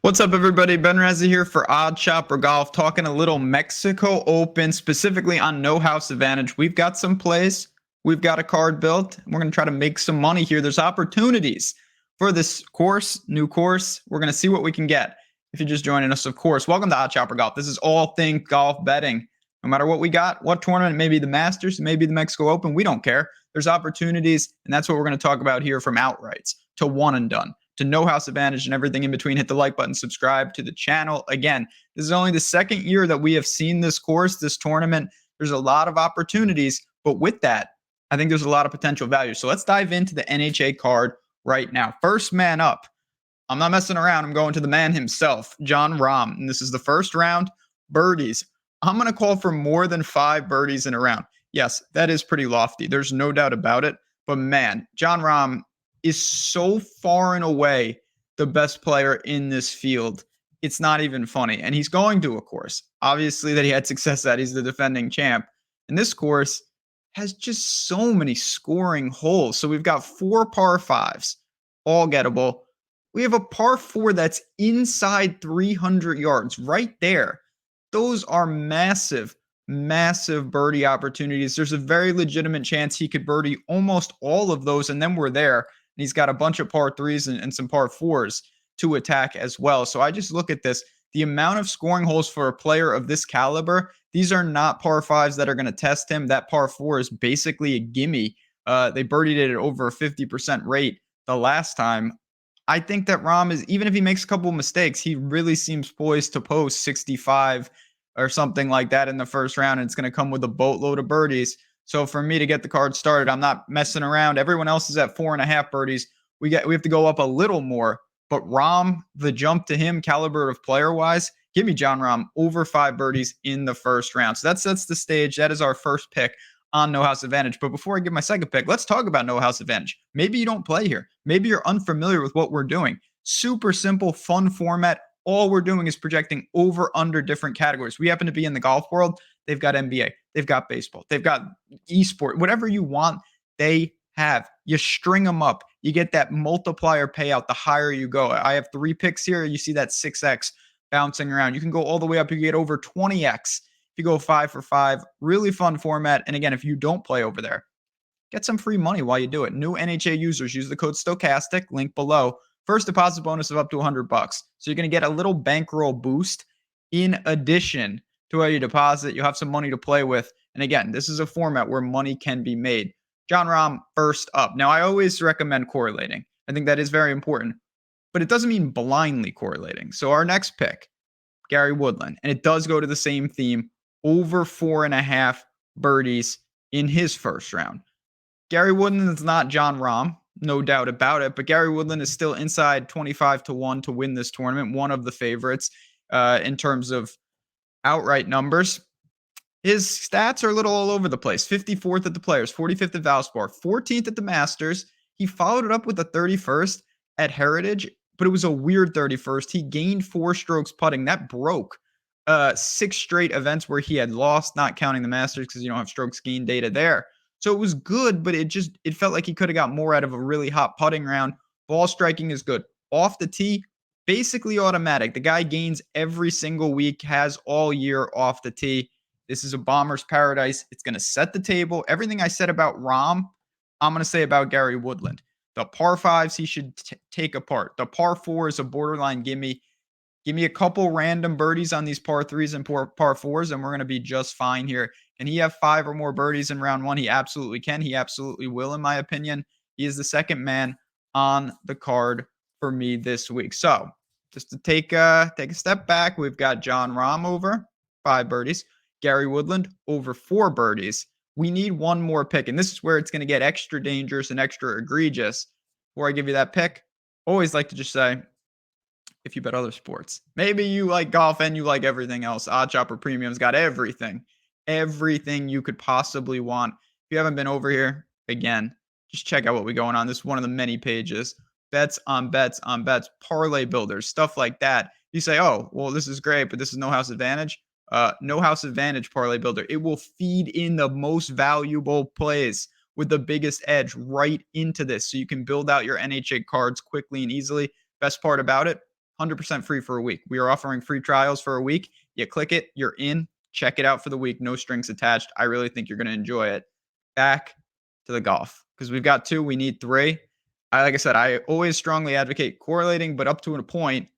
What's up, everybody? Ben Razzie here for Odd Chopper Golf, talking a little Mexico Open, specifically on No House Advantage. We've got some plays. We've got a card built. We're going to try to make some money here. There's opportunities for this course, new course. We're going to see what we can get. If you're just joining us, of course, welcome to Odd Chopper Golf. This is all things golf betting. No matter what we got, what tournament, maybe the Masters, maybe the Mexico Open, we don't care. There's opportunities, and that's what we're going to talk about here, from outrights to one and done to No House Advantage and everything in between. Hit the like button, subscribe to the channel. Again, this is only the second year that we have seen this course, this tournament. There's a lot of opportunities, but with that, I think there's a lot of potential value. So let's dive into the NHA card right now. First man up. I'm not messing around. I'm going to the man himself, Jon Rahm. And this is the first round, birdies. I'm going to call for more than 5 birdies in a round. Yes, that is pretty lofty. There's no doubt about it. But man, Jon Rahm is so far and away the best player in this field. It's not even funny. And he's going to a course, obviously, that he had success at. He's the defending champ. And this course has just so many scoring holes. So we've got 4 par 5s, all gettable. We have a par 4 that's inside 300 yards right there. Those are massive, massive birdie opportunities. There's a very legitimate chance he could birdie almost all of those, and then we're there. And he's got a bunch of par 3s and some par 4s to attack as well. So I just look at this. The amount of scoring holes for a player of this caliber, these are not par 5s that are going to test him. That par 4 is basically a gimme. They birdied it at over a 50% rate the last time. I think that Rahm is, even if he makes a couple of mistakes, he really seems poised to post 65 or something like that in the first round. And it's going to come with a boatload of birdies. So for me to get the card started, I'm not messing around. Everyone else is at 4.5 birdies. We have to go up a little more. But Rahm, the jump to him, caliber of player-wise, give me Jon Rahm over 5 birdies in the first round. So that sets the stage. That is our first pick on No House Advantage. But before I give my second pick, let's talk about No House Advantage. Maybe you don't play here. Maybe you're unfamiliar with what we're doing. Super simple, fun format. All we're doing is projecting over under different categories. We happen to be in the golf world. They've got NBA. They've got baseball. They've got esport. Whatever you want, they have. You string them up. You get that multiplier payout the higher you go. I have 3 picks here. You see that 6x bouncing around. You can go all the way up. You get over 20x. If you go 5 for 5, really fun format. And again, if you don't play over there, get some free money while you do it. New NHA users use the code STOCHASTIC, link below. First deposit bonus of up to $100. So you're going to get a little bankroll boost in addition to how you deposit. You'll have some money to play with. And again, this is a format where money can be made. Jon Rahm first up. Now, I always recommend correlating. I think that is very important, but it doesn't mean blindly correlating. So our next pick, Gary Woodland, and it does go to the same theme, over 4.5 birdies in his first round. Gary Woodland is not Jon Rahm, no doubt about it, but Gary Woodland is still inside 25-1 to win this tournament, one of the favorites in terms of outright numbers. His stats are a little all over the place. 54th at the Players, 45th at Valspar, 14th at the Masters. He followed it up with a 31st at Heritage, but it was a weird 31st. He gained 4 strokes putting. That broke 6 straight events where he had lost, not counting the Masters because you don't have strokes gained data there. So it was good, but it felt like he could have got more out of a really hot putting round. Ball striking is good. Off the tee, basically automatic. The guy gains every single week, has all year off the tee. This is a bomber's paradise. It's going to set the table. Everything I said about Rahm, I'm going to say about Gary Woodland. The par 5s he should take apart. The par 4 is a borderline gimme. Give me a couple random birdies on these par 3s and par 4s, and we're going to be just fine here. Can he have 5 or more birdies in round 1? He absolutely can. He absolutely will, in my opinion. He is the second man on the card for me this week. So just to take a step back, we've got Jon Rahm over 5 birdies. Gary Woodland over 4 birdies. We need one more pick, and this is where it's going to get extra dangerous and extra egregious. Before I give you that pick, always like to just say, if you bet other sports, maybe you like golf and you like everything else, Odd Chopper Premium's got everything you could possibly want. If you haven't been over here, again, just check out what we're going on. This is one of the many pages. Bets on bets on bets, parlay builders, stuff like that. You say, oh, well, this is great, but this is No House Advantage. No House Advantage parlay builder. It will feed in the most valuable plays with the biggest edge right into this, so you can build out your NHA cards quickly and easily. Best part about it, 100% free for a week. We are offering free trials for a week. You click it, you're in. Check it out for the week. No strings attached. I really think you're going to enjoy it. Back to the golf because we've got 2. We need 3. Like I said, I always strongly advocate correlating, but up to a point,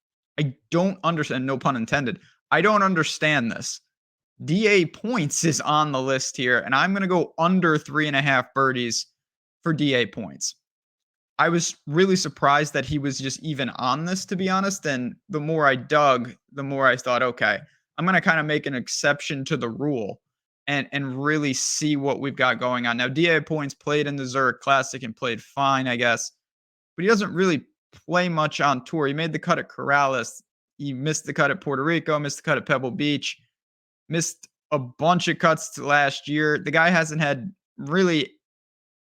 I don't understand. No pun intended. I don't understand this. DA points is on the list here, and I'm going to go under 3.5 birdies for DA points. I was really surprised that he was just even on this, to be honest. And the more I dug, the more I thought, okay, I'm going to kind of make an exception to the rule and really see what we've got going on. Now, DA points played in the Zurich Classic and played fine, I guess, but he doesn't really play much on tour. He made the cut at Corrales. He missed the cut at Puerto Rico, missed the cut at Pebble Beach, missed a bunch of cuts last year. The guy hasn't had really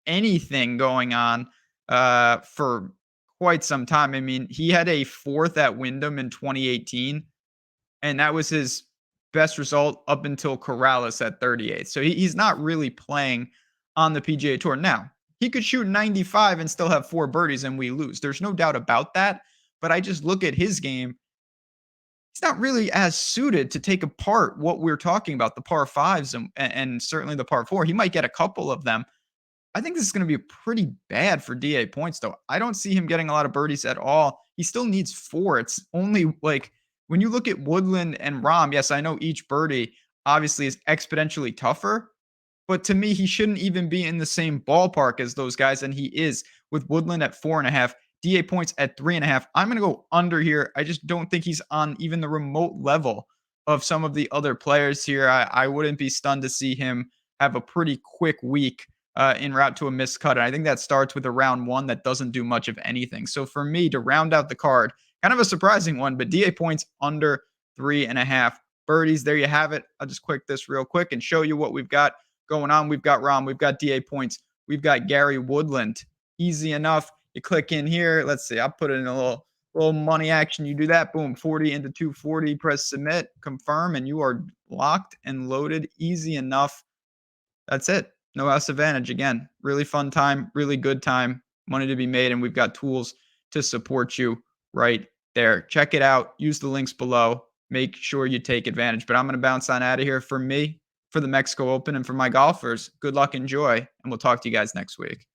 anything going on for quite some time. I mean, he had a 4th at Wyndham in 2018, and that was his best result up until Corrales at 38. So he's not really playing on the PGA Tour. Now, he could shoot 95 and still have 4 birdies and we lose. There's no doubt about that. But I just look at his game. He's not really as suited to take apart what we're talking about, the par fives and certainly the par 4. He might get a couple of them. I think this is going to be pretty bad for DA points, though. I don't see him getting a lot of birdies at all. He still needs 4. It's only like when you look at Woodland and Rahm, yes, I know each birdie obviously is exponentially tougher, but to me, he shouldn't even be in the same ballpark as those guys, and he is with Woodland at 4.5, DA points at 3.5. I'm going to go under here. I just don't think he's on even the remote level of some of the other players here. I wouldn't be stunned to see him have a pretty quick week en route to a missed cut. And I think that starts with a round 1 that doesn't do much of anything. So for me to round out the card, kind of a surprising one, but DA points under 3.5 birdies. There you have it. I'll just quick this real quick and show you what we've got going on. We've got Rahm, we've got DA points, we've got Gary Woodland. Easy enough. You click in here. Let's see. I'll put it in a little money action. You do that. Boom. 40 into 240. Press submit, confirm, and you are locked and loaded. Easy enough. That's it. No house advantage. Again, really fun time, really good time, money to be made, and we've got tools to support you right there. Check it out. Use the links below. Make sure you take advantage. But I'm going to bounce on out of here. For me, for the Mexico Open, and for my golfers, good luck, enjoy, and we'll talk to you guys next week.